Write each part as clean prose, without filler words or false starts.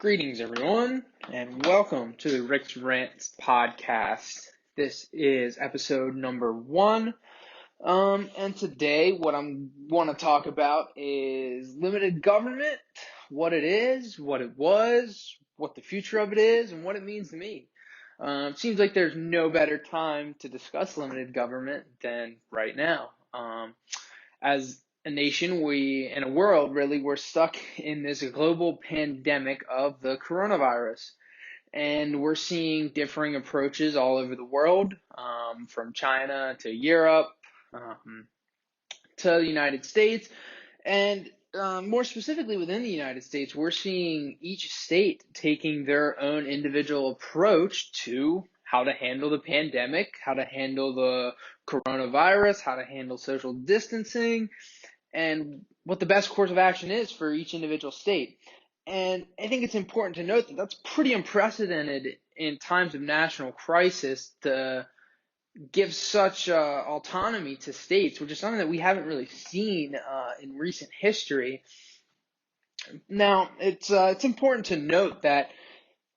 Greetings, everyone, and welcome to the Rants podcast. This is episode number 1. And today, what I want to talk about is limited government, what it is, what it was, what the future of it is, and what it means to me. It seems like there's no better time to discuss limited government than right now. As a nation, and a world, really, we're stuck in this global pandemic of the coronavirus. And we're seeing differing approaches all over the world, from China to Europe, to the United States. And more specifically within the United States, we're seeing each state taking their own individual approach to how to handle the pandemic, how to handle the coronavirus, how to handle social distancing, and what the best course of action is for each individual state. And I think it's important to note that that's pretty unprecedented in times of national crisis to give such autonomy to states, which is something that we haven't really seen in recent history. Now, it's important to note that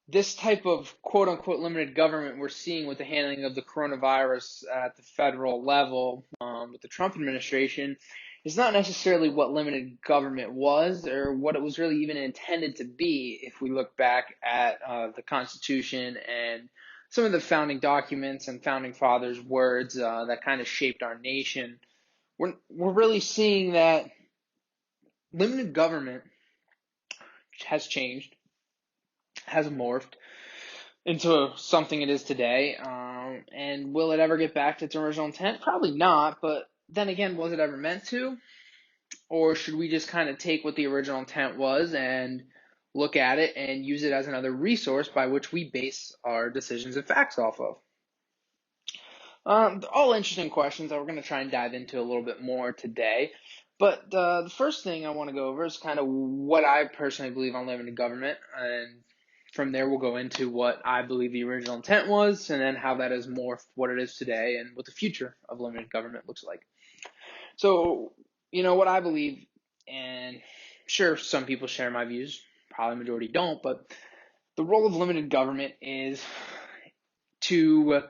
this type of quote-unquote limited government we're seeing with the handling of the coronavirus at the federal level with the Trump administration is not necessarily what limited government was or what it was really even intended to be if we look back at the Constitution and some of the founding documents and founding fathers' words that kind of shaped our nation. We're really seeing that limited government has changed, has morphed into something it is today. And will it ever get back to its original intent? Probably not, but then again, was it ever meant to? Or should we just kind of take what the original intent was and look at it and use it as another resource by which we base our decisions and facts off of? All interesting questions that we're going to try and dive into a little bit more today. But the first thing I want to go over is kind of what I personally believe on limited government, and from there we'll go into what I believe the original intent was, and then how that has morphed what it is today and what the future of limited government looks like. So, what I believe, and sure, some people share my views, probably the majority don't, but the role of limited government is to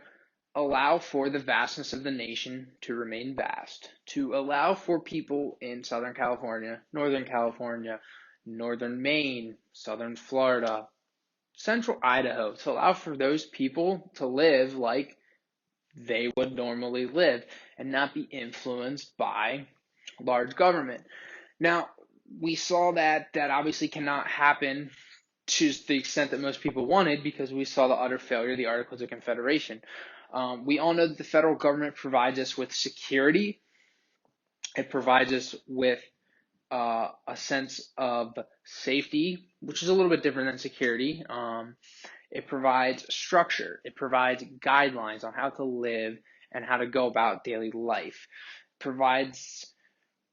allow for the vastness of the nation to remain vast, to allow for people in Southern California, Northern Maine, Southern Florida, Central Idaho, to allow for those people to live like they would normally live and not be influenced by large government. Now, we saw that obviously cannot happen to the extent that most people wanted, because we saw the utter failure of the Articles of Confederation. We all know that the federal government provides us with security. It provides us with a sense of safety, which is a little bit different than security. It provides structure. It provides guidelines on how to live and how to go about daily life. It provides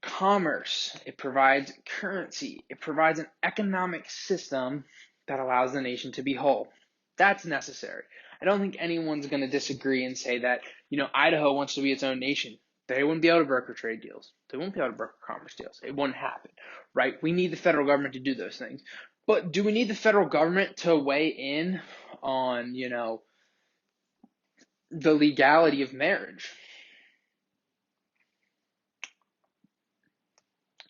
commerce. It provides currency. It provides an economic system that allows the nation to be whole. That's necessary. I don't think anyone's going to disagree and say that, Idaho wants to be its own nation. They wouldn't be able to broker trade deals. They wouldn't be able to broker commerce deals. It wouldn't happen, right? We need the federal government to do those things. But do we need the federal government to weigh in on, the legality of marriage?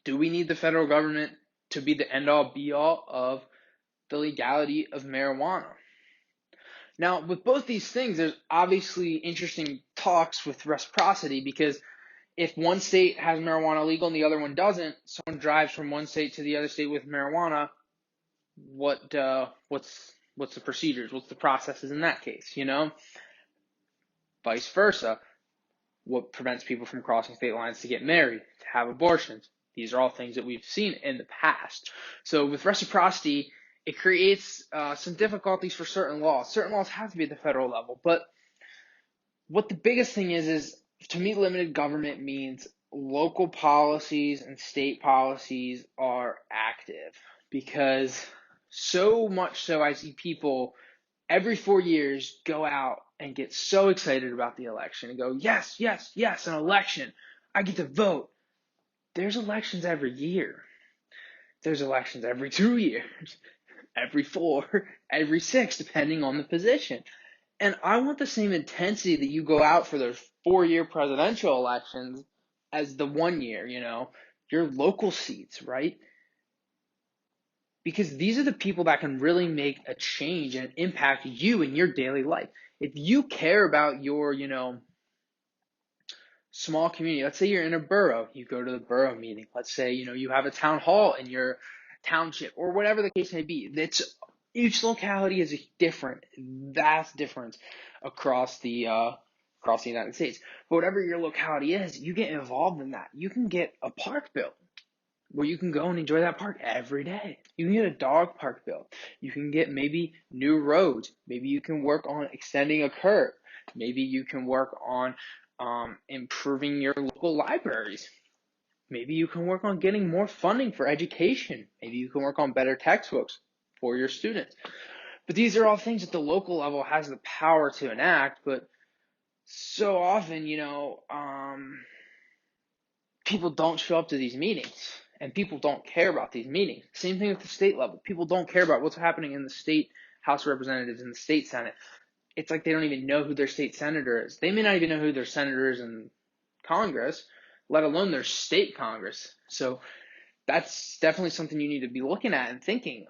Do we need the federal government to be the end-all, be-all of the legality of marijuana? Now, with both these things, there's obviously interesting talks with reciprocity, because if one state has marijuana legal and the other one doesn't, someone drives from one state to the other state with marijuana, what's the procedures? What's the processes in that case, Vice versa. What prevents people from crossing state lines to get married, to have abortions? These are all things that we've seen in the past. So with reciprocity, it creates some difficulties for certain laws. Certain laws have to be at the federal level. But what the biggest thing is to me, limited government means local policies and state policies are active, because so much so I see people every 4 years go out and get so excited about the election and go, yes, yes, yes, an election. I get to vote. There's elections every year. There's elections every 2 years. every 4, every 6, depending on the position. And I want the same intensity that you go out for those 4-year presidential elections as the 1 year, your local seats, right? Because these are the people that can really make a change and impact you in your daily life. If you care about your, small community, let's say you're in a borough, you go to the borough meeting. Let's say, you have a town hall in your township or whatever the case may be. Each locality is a vast difference across the United States. But whatever your locality is, you get involved in that. You can get a park built where you can go and enjoy that park every day. You can get a dog park built. You can get maybe new roads. Maybe you can work on extending a curb. Maybe you can work on improving your local libraries. Maybe you can work on getting more funding for education. Maybe you can work on better textbooks for your students. But these are all things that the local level has the power to enact. But so often, people don't show up to these meetings, and people don't care about these meetings. Same thing with the state level. People don't care about what's happening in the state House of Representatives and the state Senate. It's like they don't even know who their state senator is. They may not even know who their senator is in Congress, let alone their state Congress. So that's definitely something you need to be looking at and thinking.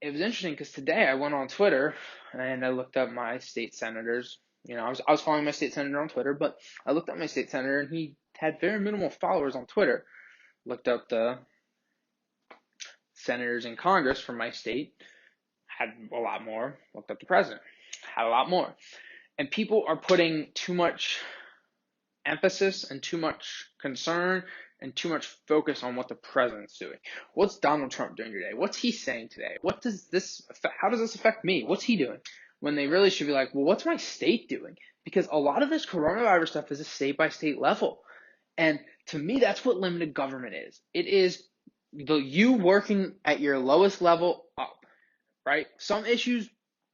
It was interesting because today I went on Twitter and I looked up my state senators. I was following my state senator on Twitter, but I looked up my state senator and he had very minimal followers on Twitter. Looked up the senators in Congress from my state, had a lot more. Looked up the president, had a lot more. And people are putting too much emphasis and too much concern and too much focus on what the president's doing. What's Donald Trump doing today? What's he saying today? How does this affect me? What's he doing? When they really should be like, well, what's my state doing? Because a lot of this coronavirus stuff is a state by state level. And to me, that's what limited government is. It is you working at your lowest level up, right? Some issues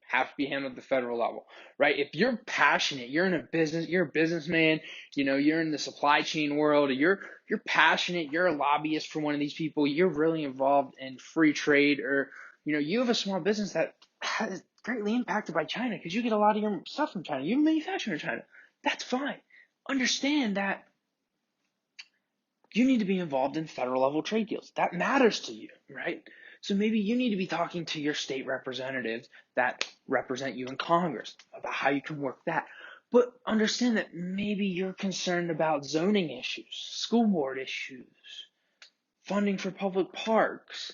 have to be handled at the federal level, right? If you're passionate, you're in a business, you're a businessman, you're in the supply chain world, or you're passionate, you're a lobbyist for one of these people, you're really involved in free trade, or you have a small business that is greatly impacted by China because you get a lot of your stuff from China, you manufacture in China. That's fine. Understand that you need to be involved in federal level trade deals. That matters to you, right? So maybe you need to be talking to your state representatives that represent you in Congress about how you can work that. But understand that maybe you're concerned about zoning issues, school board issues, funding for public parks.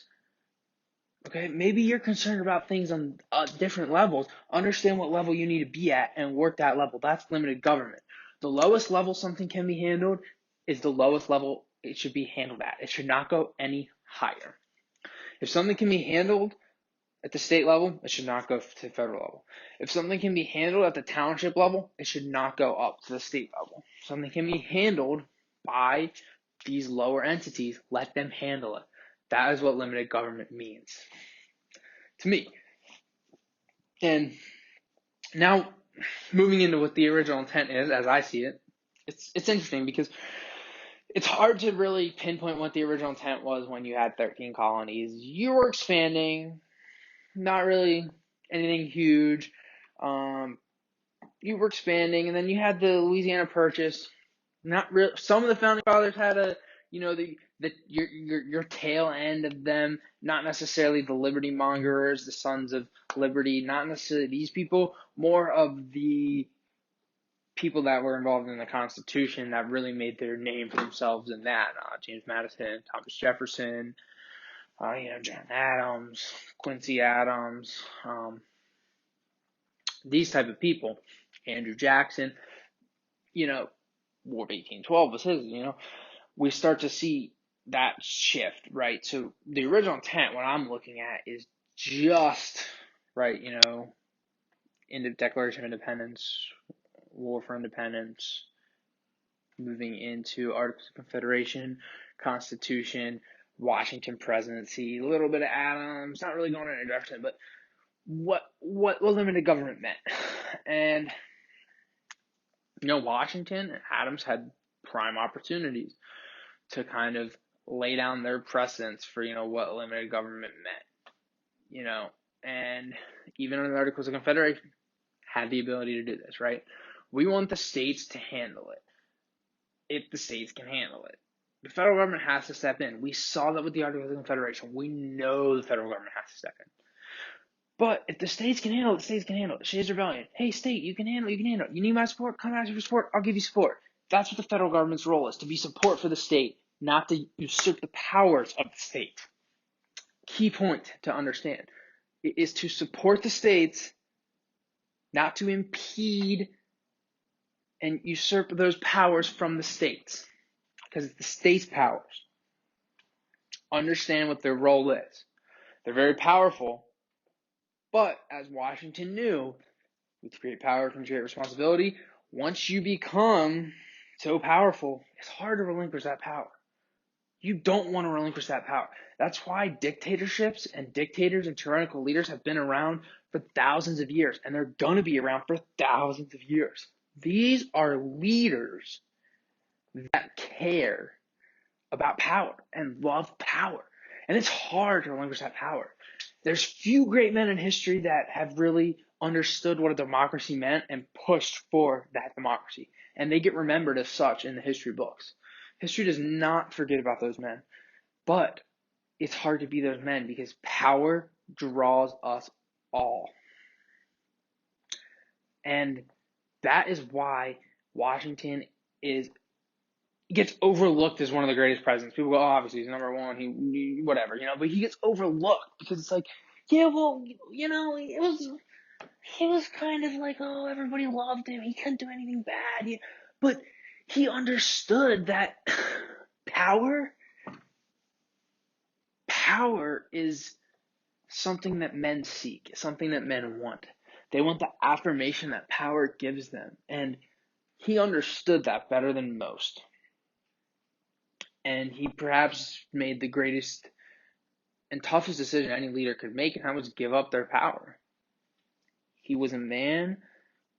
Okay, maybe you're concerned about things on different levels. Understand what level you need to be at and work that level. That's limited government. The lowest level something can be handled is the lowest level it should be handled at. It should not go any higher. If something can be handled at the state level, it should not go to the federal level. If something can be handled at the township level, it should not go up to the state level. If something can be handled by these lower entities, let them handle it. That is what limited government means to me. And now, moving into what the original intent is, as I see it, it's interesting because it's hard to really pinpoint what the original intent was when you had 13 colonies. You were expanding, not really anything huge. You were expanding, and then you had the Louisiana Purchase. Not real. Some of the founding fathers had your tail end of them, not necessarily the Liberty Mongers, the Sons of Liberty, not necessarily these people, more of the people that were involved in the Constitution that really made their name for themselves in that. James Madison, Thomas Jefferson, John Adams, Quincy Adams, these type of people, Andrew Jackson, War of 1812 was his, we start to see that shift, right? So the original intent, what I'm looking at is just, right, in the Declaration of Independence, War for Independence, moving into Articles of Confederation, Constitution, Washington presidency, a little bit of Adams, not really going in a direction, but what limited government meant. And Washington and Adams had prime opportunities to kind of lay down their precedents for what limited government meant. and even under the Articles of Confederation, had the ability to do this, right? We want the states to handle it if the states can handle it. The federal government has to step in. We saw that with the Articles of Confederation. We know the federal government has to step in. But if the states can handle it, the states can handle it. Shays Rebellion. Hey, state, you can handle it, you can handle it. You need my support? Come ask me for support. I'll give you support. That's what the federal government's role is, to be support for the state, not to usurp the powers of the state. Key point to understand. It is to support the states, not to impede and usurp those powers from the states, because it's the states' powers. Understand what their role is. They're very powerful, but as Washington knew, with great power comes great responsibility. Once you become so powerful, it's hard to relinquish that power. You don't want to relinquish that power. That's why dictatorships and dictators and tyrannical leaders have been around for thousands of years, and they're going to be around for thousands of years. These are leaders that care about power and love power. And it's hard to relinquish that power. There's few great men in history that have really understood what a democracy meant and pushed for that democracy. And they get remembered as such in the history books. History does not forget about those men. But it's hard to be those men because power draws us all. And that is why Washington gets overlooked as one of the greatest presidents. People go, oh, obviously he's number one, he whatever, but he gets overlooked because it's like, yeah, well, he was kind of like, oh, everybody loved him. He couldn't do anything bad. But he understood that power is something that men seek, something that men want. They want the affirmation that power gives them. And he understood that better than most. And he perhaps made the greatest and toughest decision any leader could make, and that was give up their power. He was a man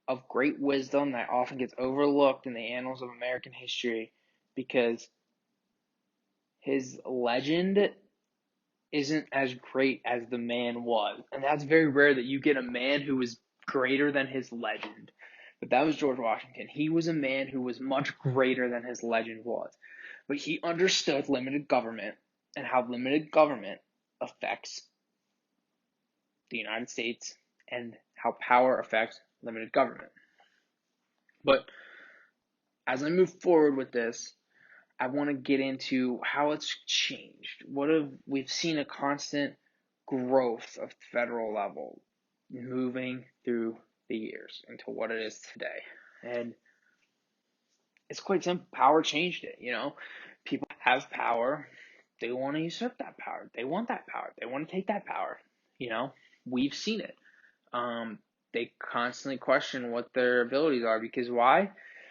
of great wisdom that often gets overlooked in the annals of American history because his legend isn't as great as the man was. And that's very rare that you get a man who was greater than his legend. But that was George Washington. He was a man who was much greater than his legend was. But he understood limited government and how limited government affects the United States and how power affects limited government. But as I move forward with this, I want to get into how it's changed. We've seen a constant growth of the federal level moving through the years into what it is today. And it's quite simple. Power changed it, People have power. They want to usurp that power. They want that power. They want to take that power. We've seen it. They constantly question what their abilities are because why?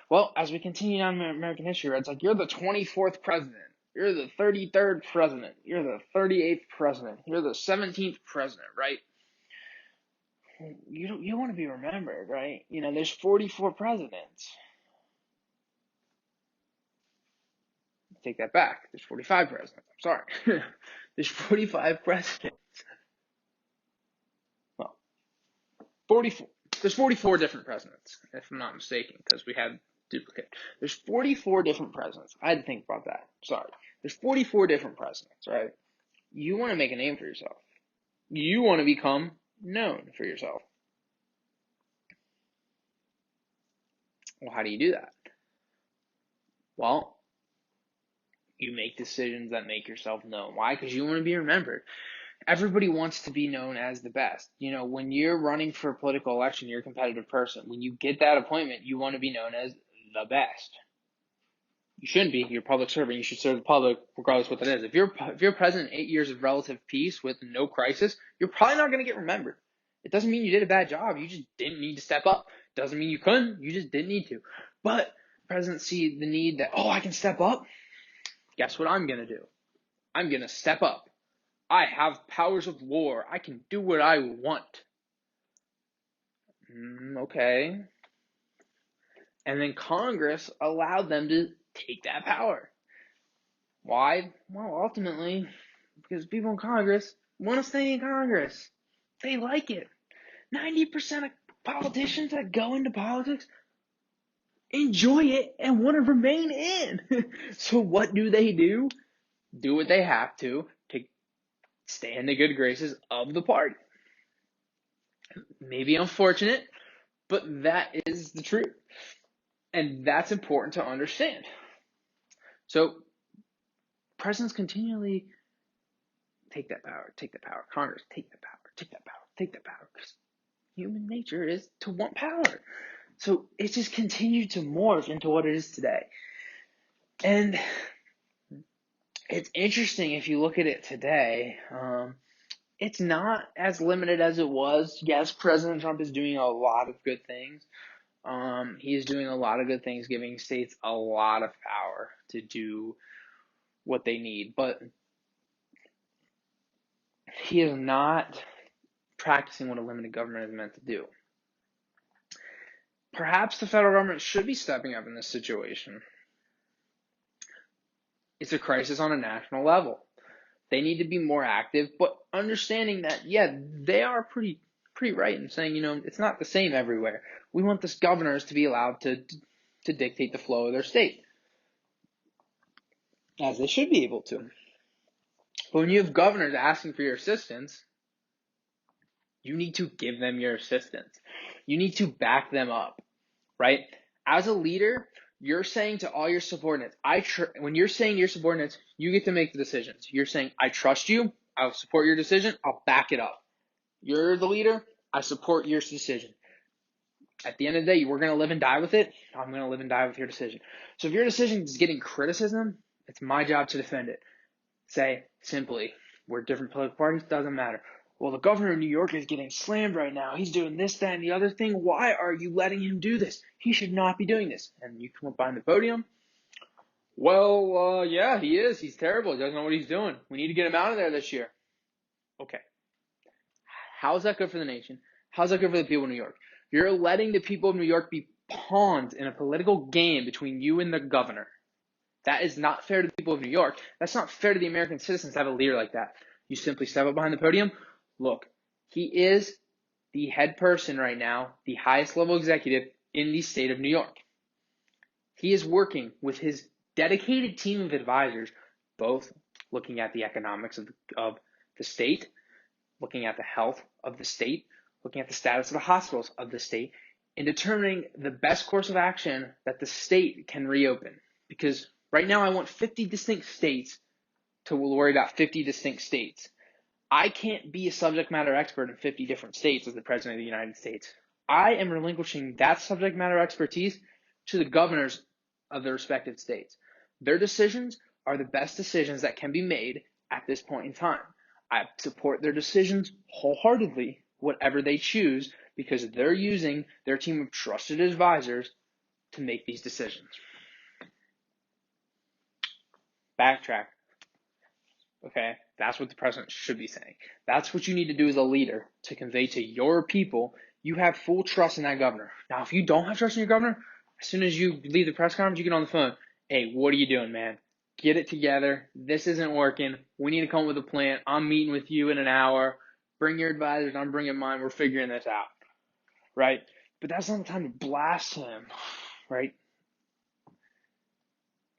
Well, as we continue on American history, it's like you're the 24th president. You're the 33rd president. You're the 38th president. You're the 17th president, right? You want to be remembered, right? There's 44 presidents. Take that back. There's 45 presidents. I'm sorry. There's 45 presidents. Well, 44. There's 44 different presidents, if I'm not mistaken, because we had duplicate. There's 44 different presidents. I had to think about that. Sorry. There's 44 different presidents, right? You want to make a name for yourself. You want to become known for yourself. Well, how do you do that? Well, you make decisions that make yourself known. Why? Because you want to be remembered. Everybody wants to be known as the best. When you're running for a political election, you're a competitive person. When you get that appointment, you want to be known as the best. You shouldn't be. You're a public servant. You should serve the public regardless of what it is. If you're president in 8 years of relative peace with no crisis, you're probably not going to get remembered. It doesn't mean you did a bad job. You just didn't need to step up. Doesn't mean you couldn't. You just didn't need to. But presidents see the need that, I can step up. Guess what I'm going to do? I'm going to step up. I have powers of war. I can do what I want. Okay. And then Congress allowed them to take that power. Why? Well, ultimately, because people in Congress want to stay in Congress. They like it. 90% of politicians that go into politics enjoy it and want to remain in. So what do? Do what they have to stay in the good graces of the party. Maybe unfortunate, but that is the truth. And that's important to understand. So presidents continually take that power. Congress, take that power. Because human nature is to want power. So it just continued to morph into what it is today. And it's interesting if you look at it today. It's not as limited as it was. Yes, President Trump is doing a lot of good things. He is doing a lot of good things, giving states a lot of power to do what they need. But he is not practicing what a limited government is meant to do. Perhaps the federal government should be stepping up in this situation. It's a crisis on a national level. They need to be more active, but understanding that, yeah, they are pretty right in saying, it's not the same everywhere. We want the governors to be allowed to dictate the flow of their state, as they should be able to. But when you have governors asking for your assistance, you need to give them your assistance. You need to back them up, right? As a leader, you're saying to all your subordinates, when you're saying to your subordinates, you get to make the decisions. You're saying, I trust you. I'll support your decision. I'll back it up. You're the leader. I support your decision. At the end of the day, we're going to live and die with it. I'm going to live and die with your decision. So if your decision is getting criticism, it's my job to defend it. Say simply, we're different political parties, doesn't matter. Well, the governor of New York is getting slammed right now. He's doing this, that, and the other thing. Why are you letting him do this? He should not be doing this. And you come up behind the podium. Well, yeah, he is. He's terrible. He doesn't know what he's doing. We need to get him out of there this year. Okay. How's that good for the nation? How's that good for the people of New York? You're letting the people of New York be pawns in a political game between you and the governor. That is not fair to the people of New York. That's not fair to the American citizens to have a leader like that. You simply step up behind the podium. Look, he is the head person right now, the highest level executive in the state of New York. He is working with his dedicated team of advisors, both looking at the economics of the state, looking at the health of the state, looking at the status of the hospitals of the state, and determining the best course of action that the state can reopen. Because right now I want 50 distinct states to worry about 50 distinct states. I can't be a subject matter expert in 50 different states as the President of the United States. I am relinquishing that subject matter expertise to the governors of the respective states. Their decisions are the best decisions that can be made at this point in time. I support their decisions wholeheartedly, whatever they choose, because they're using their team of trusted advisors to make these decisions. Backtrack. Okay, that's what the president should be saying. That's what you need to do as a leader to convey to your people you have full trust in that governor. Now, if you don't have trust in your governor, as soon as you leave the press conference, you get on the phone. Hey, what are you doing, man? Get it together. This isn't working. We need to come up with a plan. I'm meeting with you in an hour. Bring your advisors. I'm bringing mine. We're figuring this out, right? But that's not the time to blast him, right?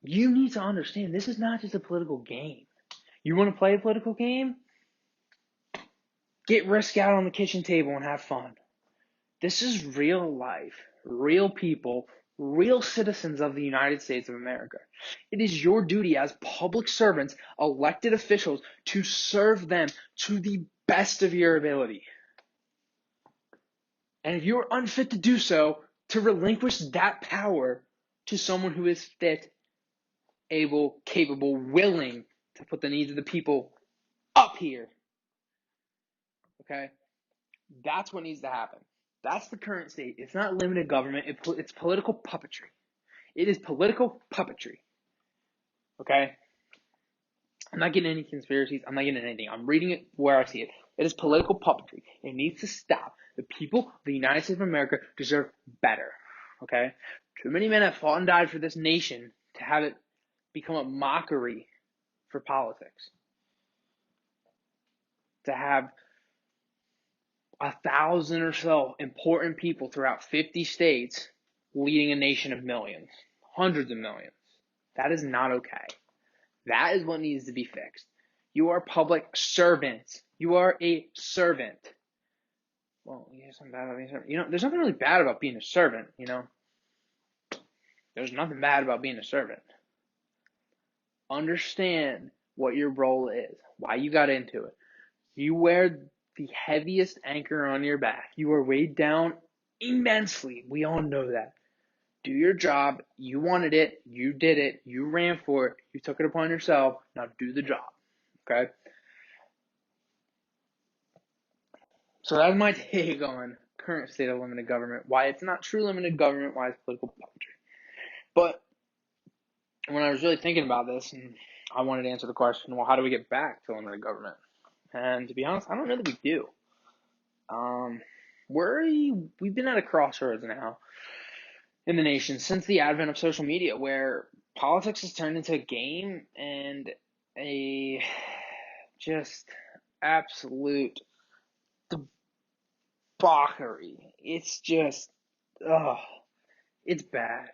You need to understand this is not just a political game. You want to play a political game? Get Risk out on the kitchen table and have fun. This is real life, real people, real citizens of the United States of America. It is your duty as public servants, elected officials, to serve them to the best of your ability. And if you're unfit to do so, to relinquish that power to someone who is fit, able, capable, willing to put the needs of the people up here. Okay? That's what needs to happen. That's the current state. It's not limited government. It's political puppetry. It is political puppetry. Okay? I'm not getting any conspiracies. I'm not getting anything. I'm reading it where I see it. It is political puppetry. It needs to stop. The people of the United States of America deserve better. Okay? Too many men have fought and died for this nation to have it become a mockery for politics. To have 1,000 or so important people throughout 50 states leading a nation of millions, hundreds of millions. That is not okay. That is what needs to be fixed. You are public servants. You are a servant. Well, there's something bad about being a servant. There's nothing really bad about being a servant, There's nothing bad about being a servant. Understand what your role is, why you got into it. You wear the heaviest anchor on your back. You are weighed down immensely. We all know that. Do your job. You wanted it. You did it. You ran for it. You took it upon yourself. Now do the job. Okay? So that's my take on current state of limited government, why it's not true limited government, why it's political puppetry. But when I was really thinking about this, and I wanted to answer the question, well, how do we get back to limited government? And to be honest, I don't know that we do. We've been at a crossroads now in the nation since the advent of social media, where politics has turned into a game and a just absolute debauchery. It's just, it's bad.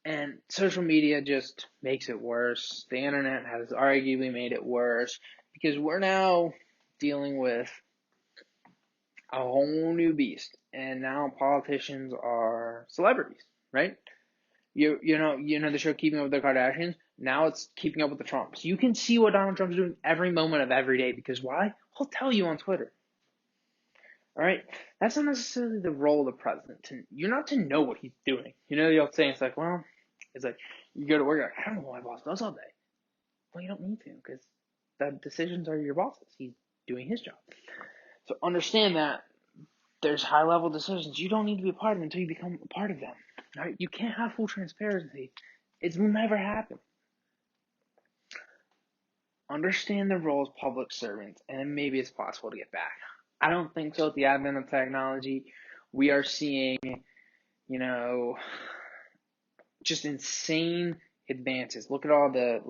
And social media just makes it worse. The internet has arguably made it worse because we're now dealing with a whole new beast. And now politicians are celebrities, right? You know the show Keeping Up with the Kardashians? Now it's Keeping Up with the Trumps. You can see what Donald Trump's doing every moment of every day because why? He'll tell you on Twitter. All right? That's not necessarily the role of the president. You're not to know what he's doing. The old saying, it's like, you go to work, you're like, I don't know what my boss does all day. Well, you don't need to because the decisions are your boss's. He's doing his job. So understand that there's high-level decisions. You don't need to be a part of them until you become a part of them. Right? You can't have full transparency. It will never happen. Understand the role as public servants, and then maybe it's possible to get back. I don't think so. With the advent of technology, we are seeing, just insane advances. Look at out there,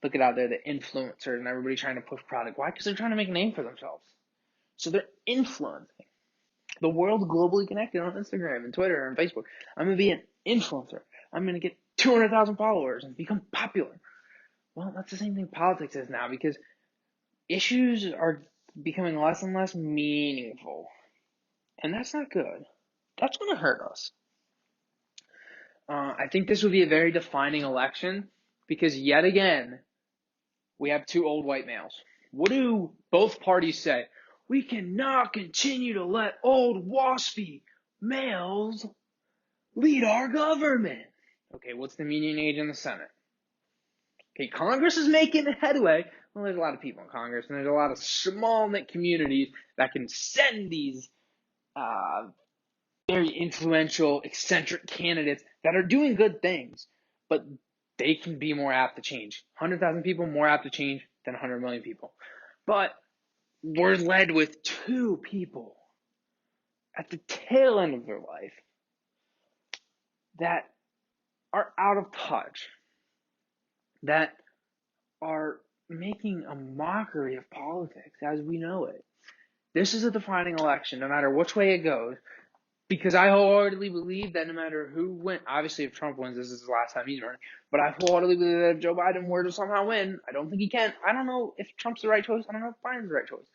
the influencers and everybody trying to push product. Why? Because they're trying to make a name for themselves. So they're influencing. The world's globally connected on Instagram and Twitter and Facebook. I'm going to be an influencer. I'm going to get 200,000 followers and become popular. Well, that's the same thing politics is now because issues are becoming less and less meaningful. And that's not good. That's going to hurt us. I think this will be a very defining election because yet again, we have two old white males. What do both parties say? We cannot continue to let old waspy males lead our government. Okay, what's the median age in the Senate? Okay, Congress is making headway. Well, there's a lot of people in Congress, and there's a lot of small-knit communities that can send these very influential, eccentric candidates that are doing good things, but they can be more apt to change. 100,000 people more apt to change than 100 million people. But we're led with two people at the tail end of their life that are out of touch, that are making a mockery of politics as we know it. This is a defining election, no matter which way it goes, because I wholeheartedly believe that no matter who wins, obviously if Trump wins, this is the last time he's running, but I wholeheartedly believe that if Joe Biden were to somehow win, I don't think he can. I don't know if Trump's the right choice. I don't know if Biden's the right choice.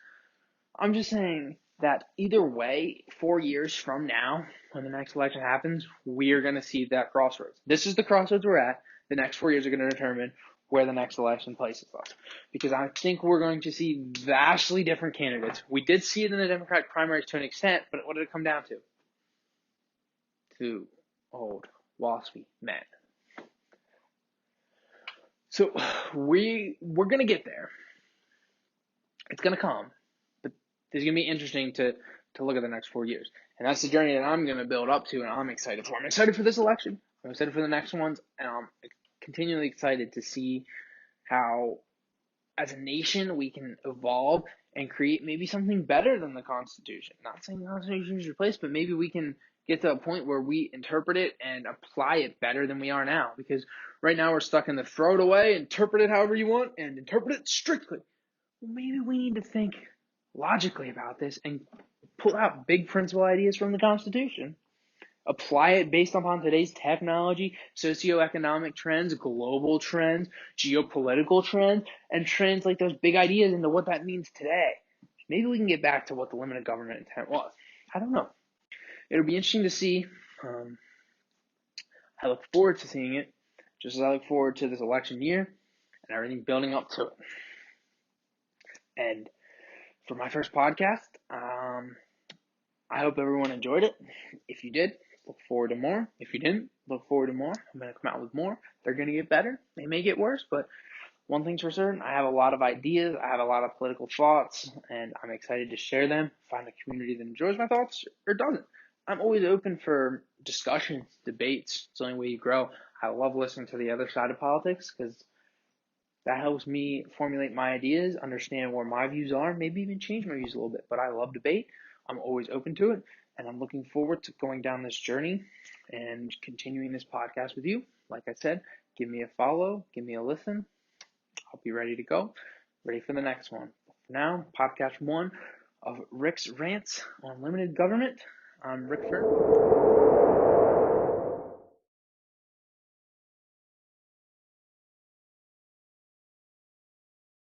I'm just saying that either way, 4 years from now, when the next election happens, we're going to see that crossroads. This is the crossroads we're at. The next 4 years are going to determine where the next election places us. Because I think we're going to see vastly different candidates. We did see it in the Democratic primaries to an extent, but what did it come down to? To old, waspy men. So we're going to get there. It's going to come. But it's going to be interesting to look at the next 4 years. And that's the journey that I'm going to build up to, and I'm excited for. I'm excited for this election. I'm excited for the next ones, and I'm continually excited to see how, as a nation, we can evolve and create maybe something better than the Constitution. Not saying the Constitution is replaced, but maybe we can get to a point where we interpret it and apply it better than we are now. Because right now we're stuck in the throw it away, interpret it however you want, and interpret it strictly. Well, maybe we need to think logically about this and pull out big principle ideas from the Constitution, apply it based upon today's technology, socioeconomic trends, global trends, geopolitical trends, and translate those big ideas into what that means today. Maybe we can get back to what the limited government intent was. I don't know. It'll be interesting to see. I look forward to seeing it, just as I look forward to this election year and everything building up to it. And for my first podcast, I hope everyone enjoyed it. If you did, look forward to more. If you didn't, look forward to more. I'm going to come out with more. They're going to get better. They may get worse, but one thing's for certain, I have a lot of ideas. I have a lot of political thoughts, and I'm excited to share them, find a community that enjoys my thoughts or doesn't. I'm always open for discussions, debates. It's the only way you grow. I love listening to the other side of politics because that helps me formulate my ideas, understand where my views are, maybe even change my views a little bit. But I love debate. I'm always open to it, and I'm looking forward to going down this journey and continuing this podcast with you. Like I said, give me a follow, give me a listen. I'll be ready to go, ready for the next one. But for now, podcast 1 of Rick's Rants on Limited Government. I'm Rick Fern.